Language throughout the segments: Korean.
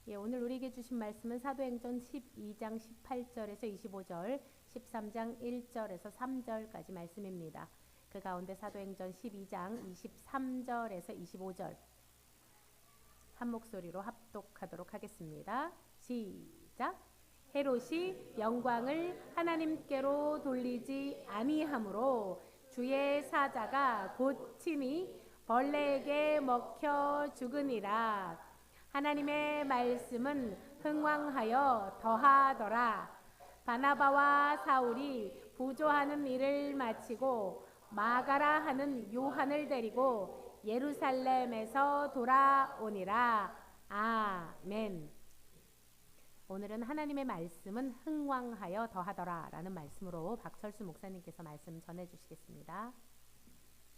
예, 오늘 우리에게 주신 말씀은 사도행전 12장 18절에서 25절, 13장 1절에서 3절까지 말씀입니다. 그 가운데 사도행전 12장 23절에서 25절 한 목소리로 합독하도록 하겠습니다. 시작. 헤롯이 영광을 하나님께로 돌리지 아니하므로 주의 사자가 곧 친히 벌레에게 먹혀 죽으니라. 하나님의 말씀은 흥왕하여 더하더라. 바나바와 사울이 부조하는 일을 마치고 마가라 하는 요한을 데리고 예루살렘에서 돌아오니라. 아멘. 오늘은 하나님의 말씀은 흥왕하여 더하더라 라는 말씀으로 박철수 목사님께서 말씀 전해주시겠습니다.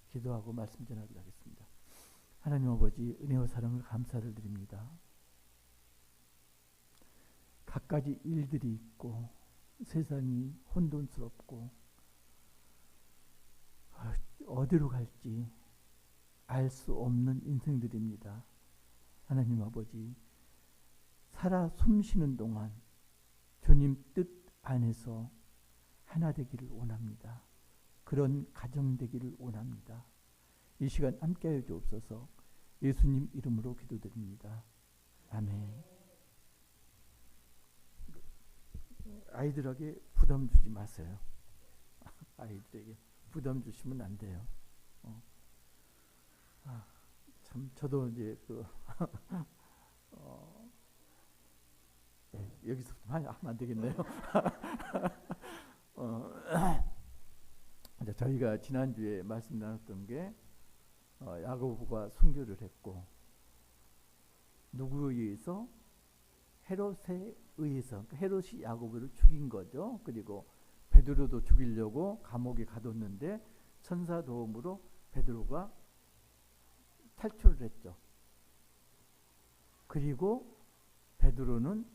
기도하고 말씀 전하도록 하겠습니다. 하나님 아버지, 은혜와 사랑을 감사를 드립니다. 갖가지 일들이 있고 세상이 혼돈스럽고 어디로 갈지 알 수 없는 인생들입니다. 하나님 아버지, 살아 숨쉬는 동안 주님 뜻 안에서 하나 되기를 원합니다. 그런 가정 되기를 원합니다. 이 시간 함께하여 주옵소서. 예수님 이름으로 기도드립니다. 아멘. 아이들에게 부담 주지 마세요. 아이들에게 부담 주시면 안 돼요. 참 저도 이제 여기서부터 하면 안 되겠네요. 저희가 지난주에 말씀 나눴던 게 야고보가 순교를 했고 누구에 의해서? 헤롯에 의해서. 그러니까 헤롯이 야고보를 죽인 거죠. 그리고 베드로도 죽이려고 감옥에 가뒀는데 천사 도움으로 베드로가 탈출을 했죠. 그리고 베드로는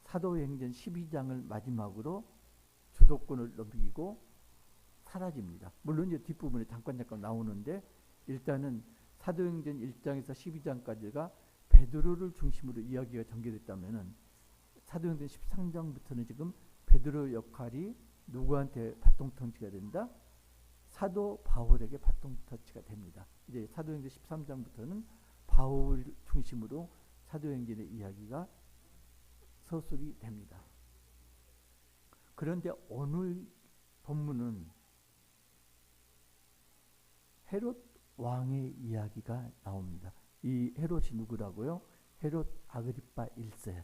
사도행전 12장을 마지막으로 주도권을 넘기고 사라집니다. 물론 이제 뒷부분에 잠깐 나오는데 일단은 사도행전 1장에서 12장까지가 베드로를 중심으로 이야기가 전개됐다면은 사도행전 13장부터는 지금 베드로 역할이 누구한테 바통터치가 된다? 사도 바울에게 바통터치가 됩니다. 이제 사도행전 13장부터는 바울 중심으로 사도행전의 이야기가 서술이 됩니다. 그런데 오늘 본문은 헤롯 왕의 이야기가 나옵니다. 이 헤롯이 누구라고요? 헤롯 아그리파 1세,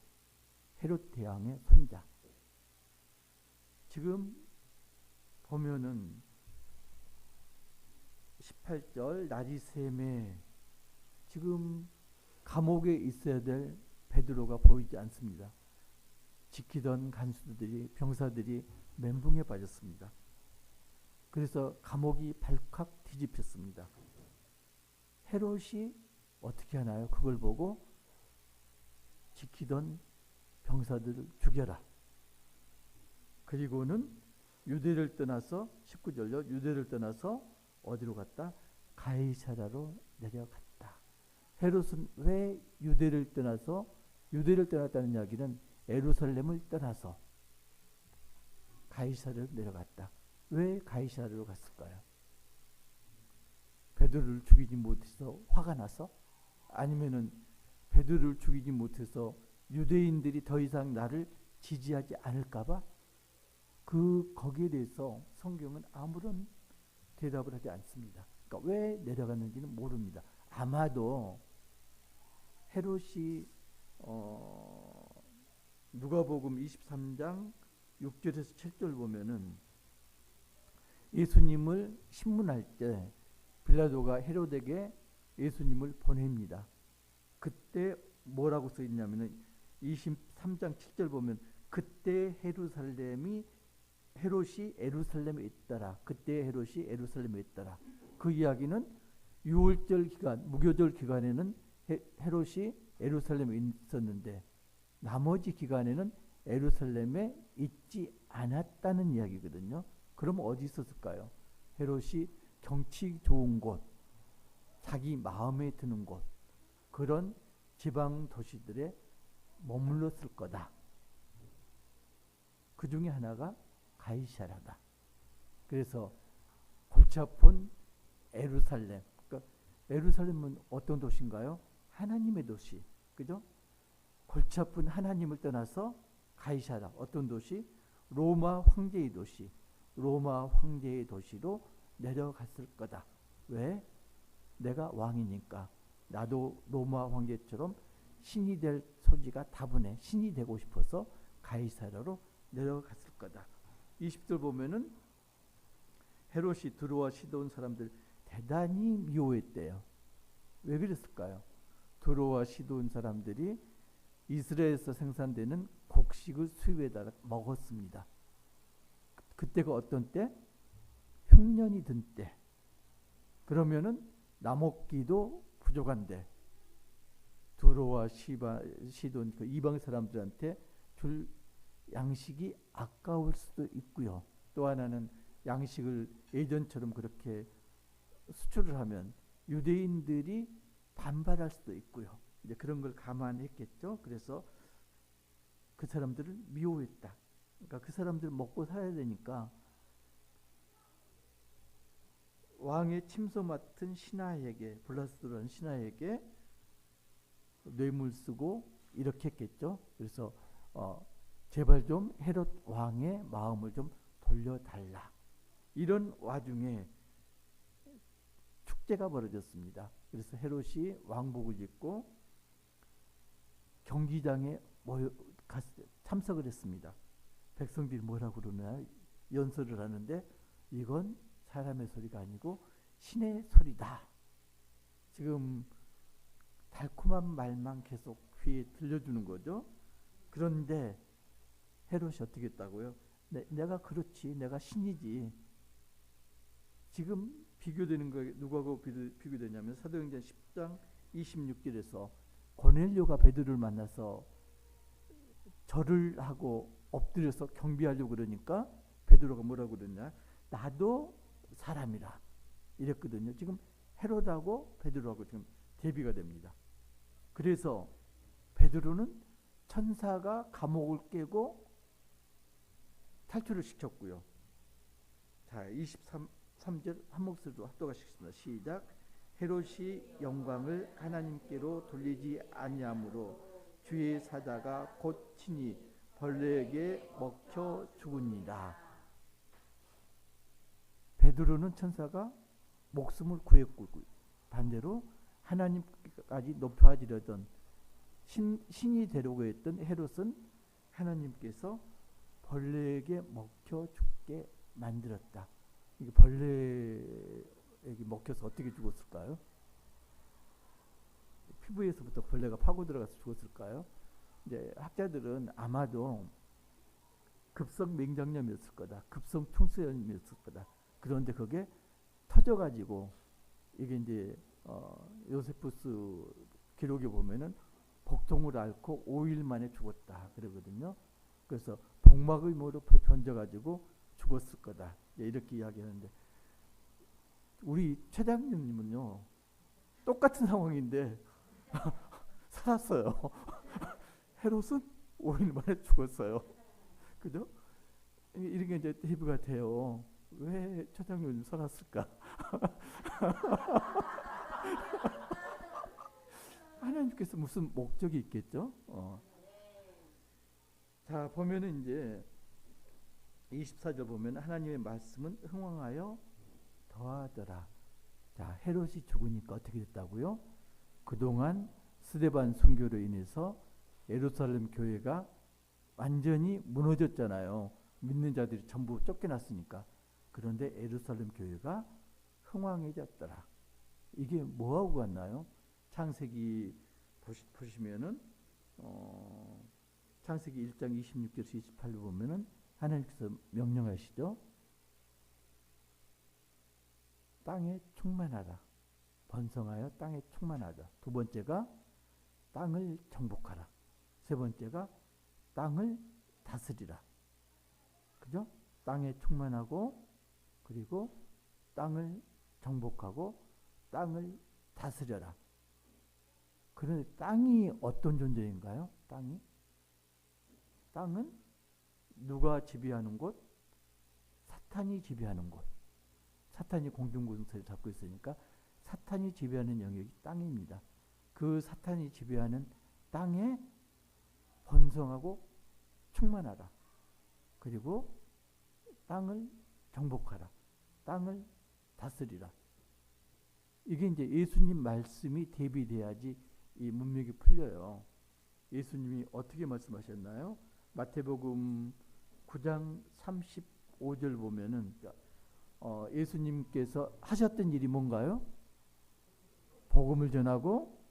헤롯 대왕의 손자. 지금 보면은 18절 날이 샘에 지금 감옥에 있어야 될 베드로가 보이지 않습니다. 지키던 간수들이, 병사들이 멘붕에 빠졌습니다. 그래서 감옥이 발칵 뒤집혔습니다. 헤롯이 어떻게 하나요? 그걸 보고 지키던 병사들을 죽여라. 그리고는 유대를 떠나서 19절로 유대를 떠나서 어디로 갔다? 가이사라로 내려갔다. 헤롯은 왜 유대를 떠났다는 이야기는 예루살렘을 떠나서 가이사라로 내려갔다. 왜 가이사라로 갔을까요? 베드로를 죽이지 못해서 화가 나서? 아니면은 베드로를 죽이지 못해서 유대인들이 더 이상 나를 지지하지 않을까봐? 거기에 대해서 성경은 아무런 대답을 하지 않습니다. 그러니까 왜 내려갔는지는 모릅니다. 아마도 헤롯이 누가복음 23장 6절에서 7절 보면은 예수님을 신문할 때 빌라도가 헤롯에게 예수님을 보냅니다. 그때 뭐라고 써 있냐면은 23장 7절 보면 그때 헤롯이 예루살렘에 있더라. 그때 헤롯이 예루살렘에 있더라. 그 이야기는 유월절 기간, 무교절 기간에는 헤롯이 예루살렘에 있었는데 나머지 기간에는 예루살렘에 있지 않았다는 이야기거든요. 그럼 어디 있었을까요? 헤롯이 경치 좋은 곳, 자기 마음에 드는 곳, 그런 지방 도시들에 머물렀을 거다. 그 중에 하나가 가이사라다. 그래서 골치 아픈 예루살렘. 그러니까 예루살렘은 어떤 도시인가요? 하나님의 도시. 그죠? 골치 아픈 하나님을 떠나서 가이사라. 어떤 도시? 로마 황제의 도시. 로마 황제의 도시로 내려갔을 거다. 왜? 내가 왕이니까. 나도 로마 황제처럼 신이 될 소지가 다분해. 신이 되고 싶어서 가이사라로 내려갔을 거다. 20절 보면은 헤롯이 두로와 시돈 사람들 대단히 미워했대요. 왜 그랬을까요? 두로와 시돈 사람들이 이스라엘에서 생산되는 곡식을 수입해다 먹었습니다. 그때가 어떤 때? 흉년이 든 때. 그러면은 나먹기도 부족한데 두로와 시돈 그 이방 사람들한테 줄 양식이 아까울 수도 있고요. 또 하나는 양식을 예전처럼 그렇게 수출을 하면 유대인들이 반발할 수도 있고요. 이제 그런 걸 감안했겠죠. 그래서 그 사람들을 미워했다. 그러니까 그 사람들 먹고 살아야 되니까 왕의 침소 맡은 신하에게 블라스도라는 신하에게 뇌물 쓰고 이렇게 했겠죠. 그래서 제발 좀 헤롯 왕의 마음을 좀 돌려달라. 이런 와중에 축제가 벌어졌습니다. 그래서 헤롯이 왕복을 입고 경기장에 참석을 했습니다. 백성들이 뭐라고 그러나 연설을 하는데 이건 사람의 소리가 아니고 신의 소리다. 지금 달콤한 말만 계속 귀에 들려주는 거죠. 그런데 헤롯이 어떻게 했다고요? 내가 그렇지. 내가 신이지. 지금 비교되는 거 누구하고 비교되냐면 사도행전 10장 26절에서 고넬료가 베드로를 만나서 절을 하고 엎드려서 경배하려고 그러니까 베드로가 뭐라고 그러냐? 나도 사람이라 이랬거든요. 지금 헤롯하고 베드로하고 지금 대비가 됩니다. 그래서 베드로는 천사가 감옥을 깨고 탈출을 시켰고요. 자, 23절 한 목소리로 합독하시겠습니다. 시작. 헤롯이 영광을 하나님께로 돌리지 아니하므로 주의 사자가 곧 친히 벌레에게 먹혀 죽으니라. 베드로는 천사가 목숨을 구했고 반대로 하나님까지 높아지려던 신이 되려고 했던 헤롯은 하나님께서 벌레에게 먹혀 죽게 만들었다. 이게 벌레에게 먹혀서 어떻게 죽었을까요? 피부에서부터 벌레가 파고 들어가서 죽었을까요? 이제 학자들은 아마도 급성 맹장염이었을 거다. 급성 퉁수염이었을 거다. 그런데 그게 터져가지고 이게 이제 요세푸스 기록에 보면은 복통을 앓고 5일 만에 죽었다 그러거든요. 그래서 복막의 모로 번져가지고 죽었을 거다. 이렇게 이야기하는데 우리 최장님은요 똑같은 상황인데 살았어요. 헤롯은 5일 만에 죽었어요. 그죠? 이런 게 이제 대비가 돼요. 왜 최장님은 살았을까? 하나님께서 무슨 목적이 있겠죠? 자, 보면은 이제 24절 보면 하나님의 말씀은 흥왕하여 더하더라. 자, 헤롯이 죽으니까 어떻게 됐다고요? 그동안 스데반 순교로 인해서 예루살렘 교회가 완전히 무너졌잖아요. 믿는 자들이 전부 쫓겨났으니까. 그런데 예루살렘 교회가 흥왕해졌더라. 이게 뭐하고 같나요? 창세기 보시면은 창세기 1장 26절에서 28절 보면은 하나님께서 명령하시죠. 땅에 충만하라. 번성하여 땅에 충만하자. 두 번째가 땅을 정복하라. 세 번째가 땅을 다스리라. 그죠? 땅에 충만하고 그리고 땅을 정복하고 땅을 다스려라. 그런데 땅이 어떤 존재인가요? 땅은 누가 지배하는 곳? 사탄이 지배하는 곳. 사탄이 공중권세를 잡고 있으니까 사탄이 지배하는 영역이 땅입니다. 그 사탄이 지배하는 땅에 번성하고 충만하라. 그리고 땅을 정복하라. 땅을 다스리라. 이게 이제 예수님 말씀이 대비돼야지 이 문맥이 풀려요. 예수님이 어떻게 말씀하셨나요? 마태복음 9장 35절 보면은 예수님께서 하셨던 일이 뭔가요? 복음을 전하고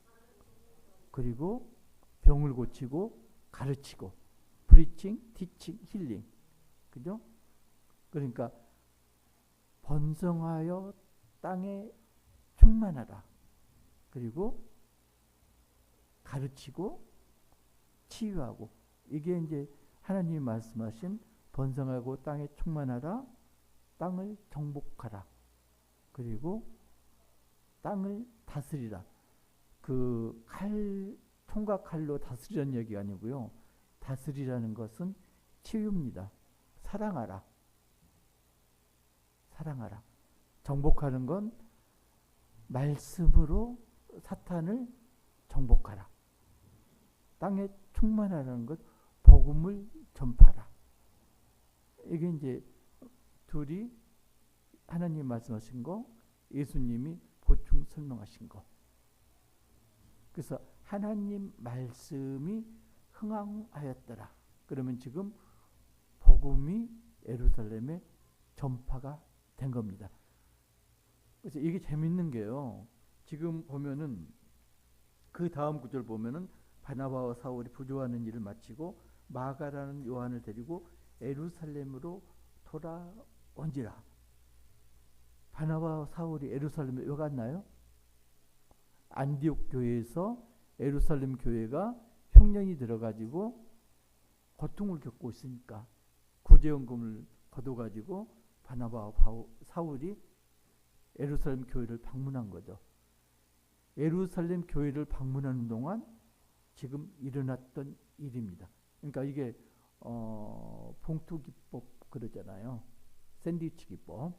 그리고 병을 고치고 가르치고 프리칭, 티칭, 힐링. 그죠? 그러니까 번성하여 땅에 충만하라. 그리고 가르치고 치유하고 이게 이제 하나님이 말씀하신 번성하고 땅에 충만하라. 땅을 정복하라. 그리고 땅을 다스리라. 그 총과 칼로 다스리라는 얘기가 아니고요. 다스리라는 것은 치유입니다. 사랑하라. 정복하는 건 말씀으로 사탄을 정복하라. 땅에 충만하라는 것, 복음을 전파하라. 이게 이제 둘이 하나님 말씀하신 거, 예수님이 보충 설명하신 거. 그래서 하나님 말씀이 흥황하였더라. 그러면 지금 복음이 예루살렘에 전파가 된 겁니다. 그래서 이게 재밌는 게요. 지금 보면은 그 다음 구절 보면은 바나바와 사울이 부조하는 일을 마치고 마가라는 요한을 데리고 예루살렘으로 돌아온지라. 바나바와 사울이 예루살렘에 왜 갔나요? 안디옥 교회에서 예루살렘 교회가 흉년이 들어가지고 고통을 겪고 있으니까 구제연금을 거둬가지고 바나바와 사울이 예루살렘 교회를 방문한 거죠. 예루살렘 교회를 방문하는 동안 지금 일어났던 일입니다. 그러니까 이게 봉투 기법 그러잖아요. 샌드위치 기법.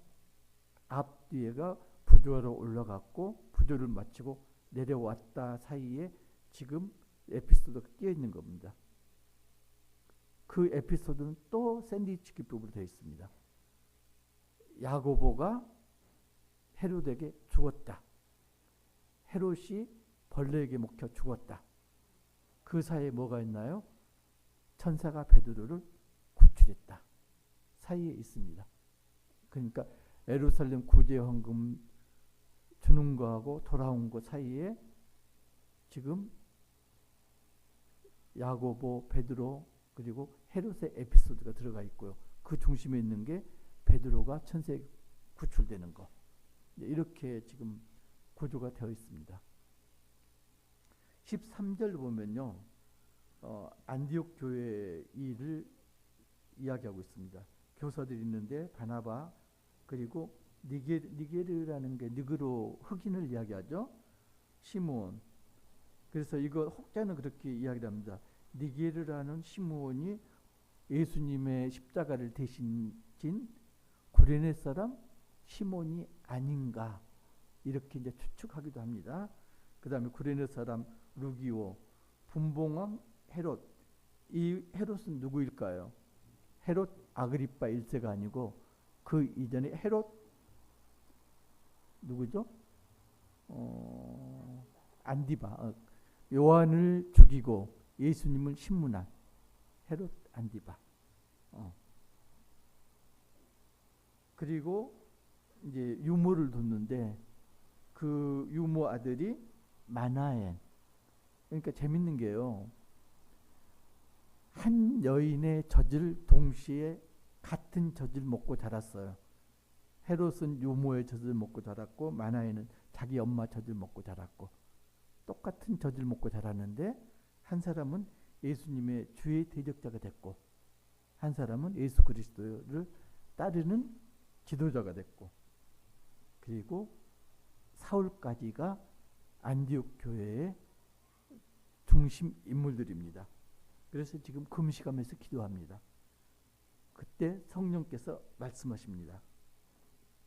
앞뒤에가 부조로 올라갔고 부조를 마치고 내려왔다 사이에 지금 에피소드가 끼어 있는 겁니다. 그 에피소드는 또 샌드위치 기법으로 되어 있습니다. 야고보가 헤롯에게 죽었다. 헤롯이 벌레에게 먹혀 죽었다. 그 사이에 뭐가 있나요? 천사가 베드로를 구출했다. 사이에 있습니다. 그러니까 예루살렘 구제헌금 주는 거하고 돌아온 거 사이에 지금 야고보, 베드로 그리고 헤롯의 에피소드가 들어가 있고요. 그 중심에 있는 게 베드로가 천사에 구출되는 거. 이렇게 지금 구조가 되어 있습니다. 13절 보면요. 안디옥 교회 일을 이야기하고 있습니다. 교사들이 있는데 바나바 그리고 니게르라는 게 느그로 흑인을 이야기하죠. 시므온. 그래서 이거 혹자는 그렇게 이야기를 합니다. 니게르라는 시므온이 예수님의 십자가를 대신 진 구레네 사람 시몬이 아닌가 이렇게 이제 추측하기도 합니다. 그 다음에 구레네 사람 루기오, 분봉왕 헤롯. 이 헤롯은 누구일까요? 헤롯 아그리파 1세가 아니고 그 이전에 헤롯 누구죠? 안디바. 요한을 죽이고 예수님을 신문한 헤롯 안디바. 그리고 이제 유모를 뒀는데 그 유모 아들이 마나엔. 그러니까 재밌는 게요. 한 여인의 젖을 동시에 같은 젖을 먹고 자랐어요. 헤롯은 유모의 젖을 먹고 자랐고 마나엔은 자기 엄마 젖을 먹고 자랐고 똑같은 젖을 먹고 자랐는데 한 사람은 예수님의 주의 대적자가 됐고 한 사람은 예수 그리스도를 따르는 지도자가 됐고 그리고 사울까지가 안디옥 교회의 중심 인물들입니다. 그래서 지금 금식하면서 기도합니다. 그때 성령께서 말씀하십니다.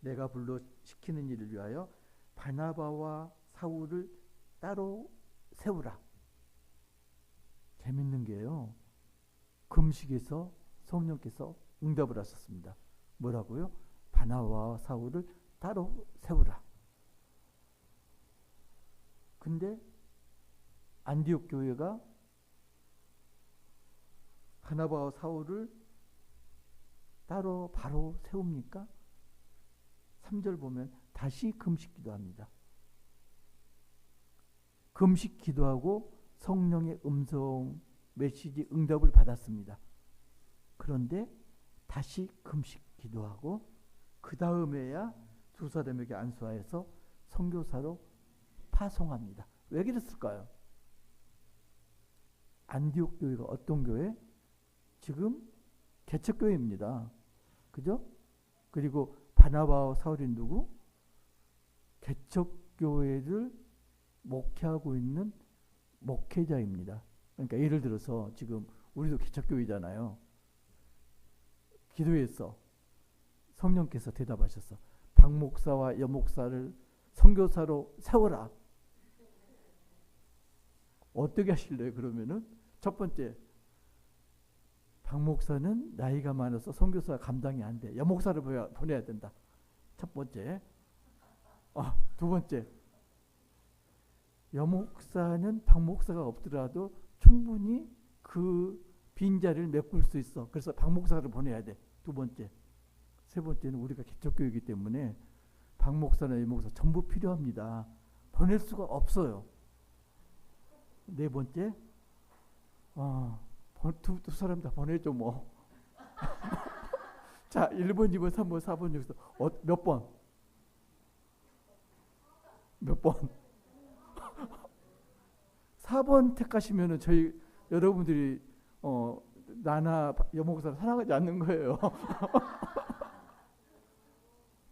내가 불러 시키는 일을 위하여 바나바와 사울을 따로 세우라. 재밌는 게요. 금식에서 성령께서 응답을 하셨습니다. 뭐라고요? 바나바와 사울을 따로 세우라. 근데 안디옥 교회가 바나바와 사울을 따로 바로 세웁니까? 3절 보면 다시 금식 기도합니다. 금식 기도하고 성령의 음성 메시지 응답을 받았습니다. 그런데 다시 금식 기도하고 그 다음에야 두 사람에게 안수하여서 선교사로 파송합니다. 왜 그랬을까요? 안디옥 교회가 어떤 교회? 지금 개척교회입니다. 그죠? 그리고 바나바와 사울이 누구? 개척교회를 목회하고 있는 목회자입니다. 그러니까 예를 들어서 지금 우리도 개척교회잖아요. 기도했어. 성령께서 대답하셨어. 박 목사와 여 목사를 선교사로 세워라. 어떻게 하실래요? 그러면은 첫 번째, 박 목사는 나이가 많아서 선교사 감당이 안 돼. 여 목사를 보내야 된다. 첫 번째. 두 번째, 여 목사는 박 목사가 없더라도 충분히 그 빈자리를 메꿀 수 있어. 그래서 박 목사를 보내야 돼. 두 번째. 세 번째는 우리가 개척교회이기 때문에 박 목사나 여 목사 전부 필요합니다. 보낼 수가 없어요. 네 번째, 두 사람 다 보내줘 뭐. 자, 1번, 2번, 3번, 4번 여기서 몇 번? 몇 번? 4번 택하시면은 저희 여러분들이 나나 여목사를 사랑하지 않는 거예요.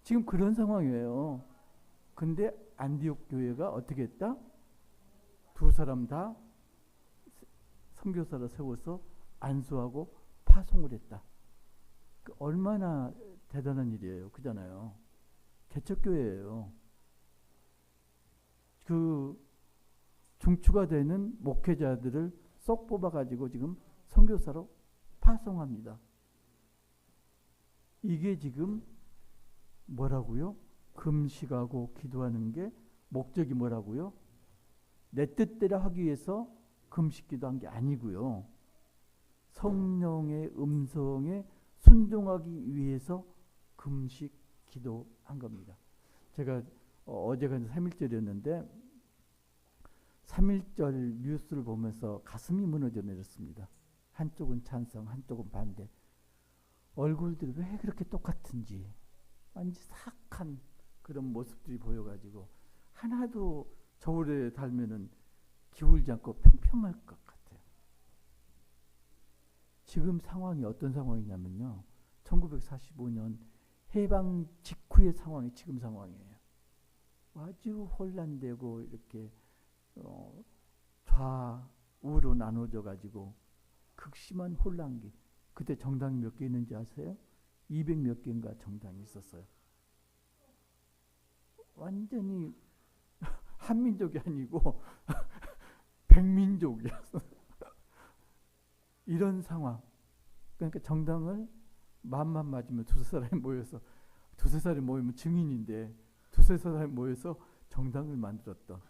지금 그런 상황이에요. 근데 안디옥 교회가 어떻게 했다? 두 사람 다 선교사를 세워서 안수하고 파송을 했다. 얼마나 대단한 일이에요. 그잖아요. 개척교회예요. 그 중추가 되는 목회자들을 쏙 뽑아가지고 지금 선교사로 파송합니다. 이게 지금 뭐라고요? 금식하고 기도하는 게 목적이 뭐라고요? 내 뜻대로 하기 위해서 금식 기도한 게 아니고요. 성령의 음성에 순종하기 위해서 금식 기도한 겁니다. 제가 어제가 3.1절이었는데 3.1절 뉴스를 보면서 가슴이 무너져 내렸습니다. 한쪽은 찬성, 한쪽은 반대. 얼굴들이 왜 그렇게 똑같은지 완전 사악한 그런 모습들이 보여가지고 하나도 저울에 달면은 기울지 않고 평평할 것 같아요. 지금 상황이 어떤 상황이냐면요. 1945년 해방 직후의 상황이 지금 상황이에요. 아주 혼란되고 이렇게 좌우로 나눠져 가지고 극심한 혼란기. 그때 정당이 몇 개 있는지 아세요? 200 몇 개인가 정당이 있었어요. 완전히 한민족이 아니고 백민족이었어요. 이런 상황. 그러니까 정당을 마음만 맞으면 두세 사람이 모여서 두세 사람이 모이면 증인인데 두세 사람이 모여서 정당을 만들었던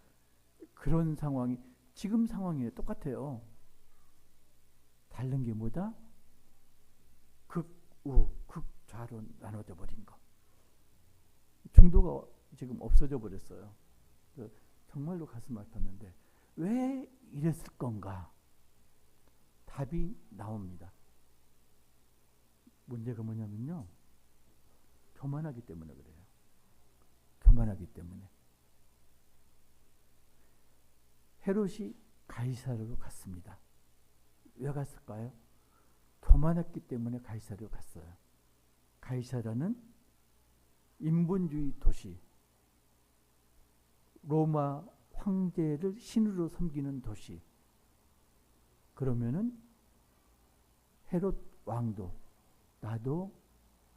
그런 상황이 지금 상황이에요. 똑같아요. 다른 게 뭐다? 극우, 극좌로 나눠져 버린 거. 중도가 지금 없어져 버렸어요. 정말로 가슴 아팠는데 왜 이랬을 건가? 답이 나옵니다. 문제가 뭐냐면요. 교만하기 때문에 그래요. 교만하기 때문에. 헤롯이 가이사르로 갔습니다. 왜 갔을까요? 교만했기 때문에 가이사르로 갔어요. 가이사르는 인본주의 도시, 로마 황제를 신으로 섬기는 도시, 그러면은 헤롯 왕도 나도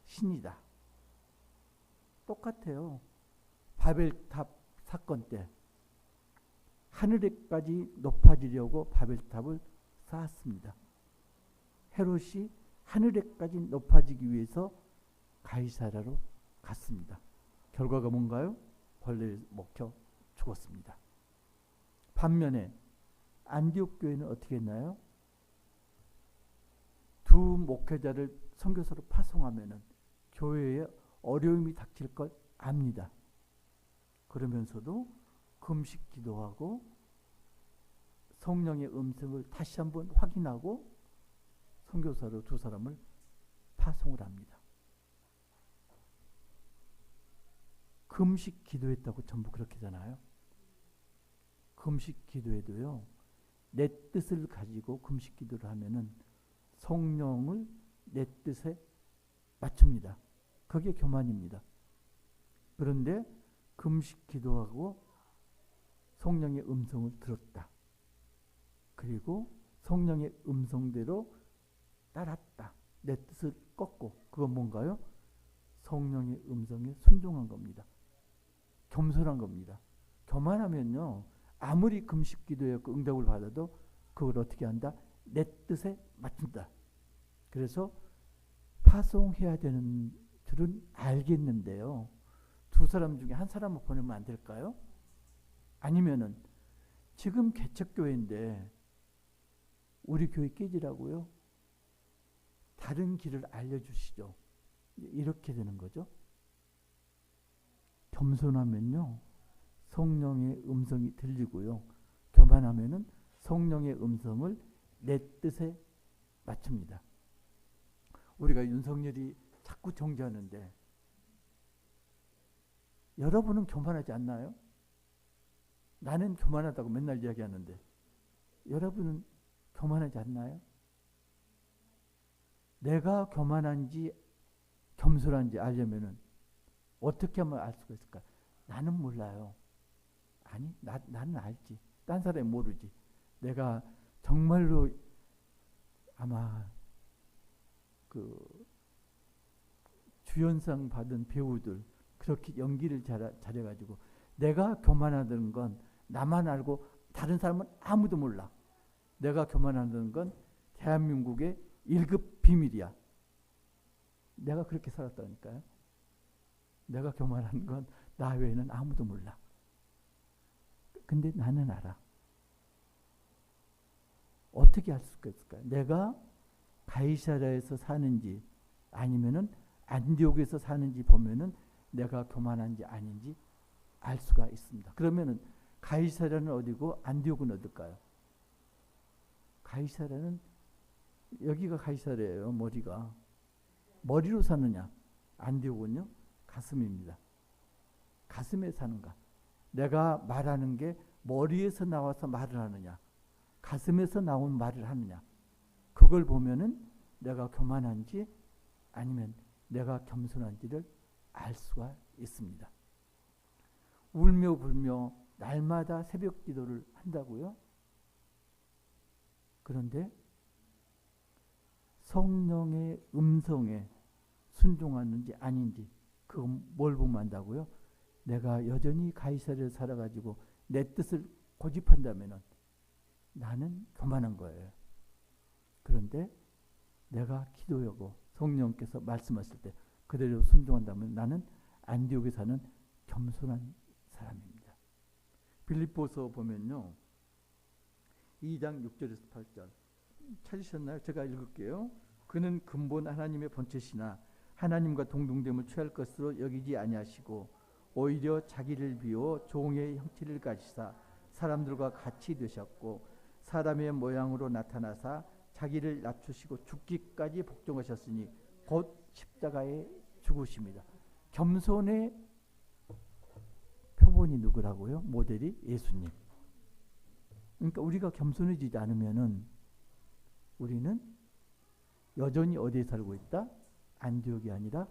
신이다. 똑같아요. 바벨탑 사건 때 하늘에까지 높아지려고 바벨탑을 쌓았습니다. 헤롯이 하늘에까지 높아지기 위해서 가이사랴로 갔습니다. 결과가 뭔가요? 벌레에 먹혀 죽었습니다. 반면에 안디옥 교회는 어떻게 했나요? 두 목회자를 선교사로 파송하면은 교회에 어려움이 닥칠 걸 압니다. 그러면서도 금식 기도하고 성령의 음성을 다시 한번 확인하고 선교사로 두 사람을 파송을 합니다. 금식 기도했다고 전부 그렇게 하잖아요. 금식 기도에도요, 내 뜻을 가지고 금식 기도를 하면은 성령을 내 뜻에 맞춥니다. 그게 교만입니다. 그런데 금식 기도하고 성령의 음성을 들었다. 그리고 성령의 음성대로 따랐다. 내 뜻을 꺾고, 그건 뭔가요? 성령의 음성에 순종한 겁니다. 겸손한 겁니다. 교만하면요, 아무리 금식 기도에 응답을 받아도 그걸 어떻게 한다? 내 뜻에 맞춘다. 그래서 파송해야 되는 줄은 알겠는데요, 두 사람 중에 한 사람을 보내면 안 될까요? 아니면은 지금 개척교회인데 우리 교회 깨지라고요? 다른 길을 알려주시죠. 이렇게 되는 거죠. 겸손하면요, 성령의 음성이 들리고요, 교만하면은 성령의 음성을 내 뜻에 맞춥니다. 우리가 윤석열이 자꾸 정죄하는데 여러분은 교만하지 않나요? 나는 교만하다고 맨날 이야기하는데 여러분은 교만하지 않나요? 내가 교만한지 겸손한지 알려면은 어떻게 하면 알 수가 있을까? 나는 몰라요. 아니, 나는 알지. 딴 사람이 모르지. 내가 정말로 아마 그 주연상 받은 배우들 그렇게 연기를 잘해가지고 내가 교만하다는 건 나만 알고 다른 사람은 아무도 몰라. 내가 교만하다는 건 대한민국의 1급 비밀이야. 내가 그렇게 살았다니까요. 내가 교만한 건 나 외에는 아무도 몰라. 근데 나는 알아. 어떻게 알 수가 있을까요? 내가 가이사랴에서 사는지 아니면은 안디옥에서 사는지 보면은 내가 교만한지 아닌지 알 수가 있습니다. 그러면은 가이사랴는 어디고 안디옥은 어딜까요? 가이사랴는 여기가 가이사랴예요. 머리로 사느냐? 안디옥은요, 가슴입니다. 가슴에 사는가? 내가 말하는 게 머리에서 나와서 말을 하느냐, 가슴에서 나온 말을 하느냐, 그걸 보면은 내가 교만한지 아니면 내가 겸손한지를 알 수가 있습니다. 울며 불며 날마다 새벽 기도를 한다고요? 그런데 성령의 음성에 순종하는지 아닌지 그건 뭘 보면 안다고요? 내가 여전히 가이사랴에 살아가지고 내 뜻을 고집한다면은 나는 교만한 거예요. 그런데 내가 기도하고 성령께서 말씀하실 때 그대로 순종한다면 나는 안디옥에 사는 겸손한 사람입니다. 빌립보서 보면요, 2장 6절에서 8절 찾으셨나요? 제가 읽을게요. 그는 근본 하나님의 본체시나 하나님과 동등됨을 취할 것으로 여기지 아니하시고 오히려 자기를 비워 종의 형체를 가지사 사람들과 같이 되셨고 사람의 모양으로 나타나사 자기를 낮추시고 죽기까지 복종하셨으니 곧 십자가에 죽으십니다. 겸손의 표본이 누구라고요? 모델이 예수님. 그러니까 우리가 겸손해지지 않으면은 우리는 여전히 어디에 살고 있다? 안디옥이 아니라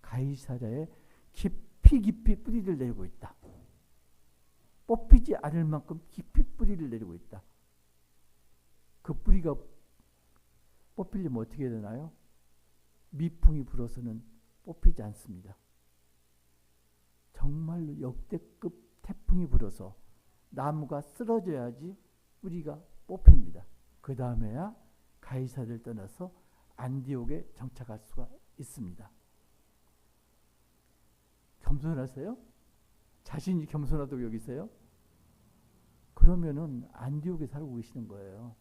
가이사랴에 깊이 뿌리를 내리고 있다. 뽑히지 않을 만큼 깊이 뿌리를 내리고 있다. 그 뿌리가 뽑히려면 어떻게 해야 되나요? 미풍이 불어서는 뽑히지 않습니다. 정말로 역대급 태풍이 불어서 나무가 쓰러져야지 뿌리가 뽑힙니다. 그 다음에야 가이사를 떠나서 안디옥에 정착할 수가 있습니다. 겸손하세요? 자신이 겸손하다고 여기세요? 그러면은 안디옥에 살고 계시는 거예요.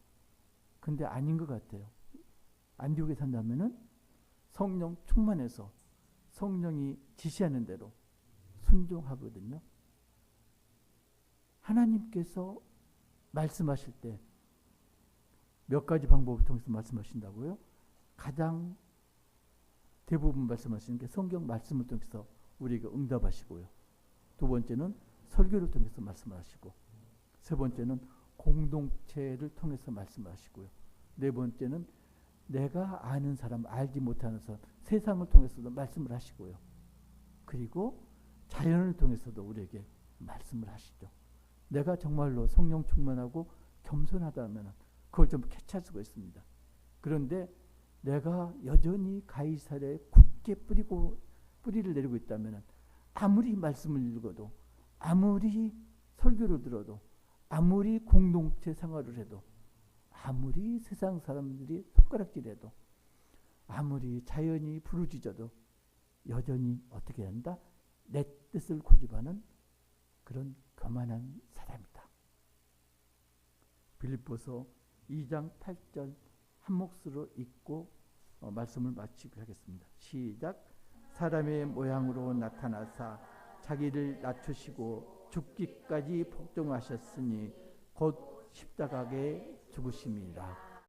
근데 아닌 것 같아요. 안디옥에 산다면은 성령 충만해서 성령이 지시하는 대로 순종하거든요. 하나님께서 말씀하실 때 몇 가지 방법을 통해서 말씀하신다고요? 가장 대부분 말씀하시는 게 성경 말씀을 통해서 우리가 응답하시고요. 두 번째는 설교를 통해서 말씀하시고, 세 번째는 공동체를 통해서 말씀하시고요. 네 번째는 내가 아는 사람, 알지 못하는 사람, 세상을 통해서도 말씀을 하시고요. 그리고 자연을 통해서도 우리에게 말씀을 하시죠. 내가 정말로 성령 충만하고 겸손하다면 그걸 좀 캐치할 수가 있습니다. 그런데 내가 여전히 가이사랴에 굳게 뿌리를 내리고 있다면 아무리 말씀을 읽어도, 아무리 설교를 들어도, 아무리 공동체 생활을 해도, 아무리 세상 사람들이 손가락질해도, 아무리 자연이 부르짖어도 여전히 어떻게 한다? 내 뜻을 고집하는 그런 교만한 사람이다. 빌립보서 2장 8절 한 몫으로 읽고 말씀을 마치고 하겠습니다. 시작. 사람의 모양으로 나타나사 자기를 낮추시고 죽기까지 복종하셨으니 곧 십자가에 죽으심이라.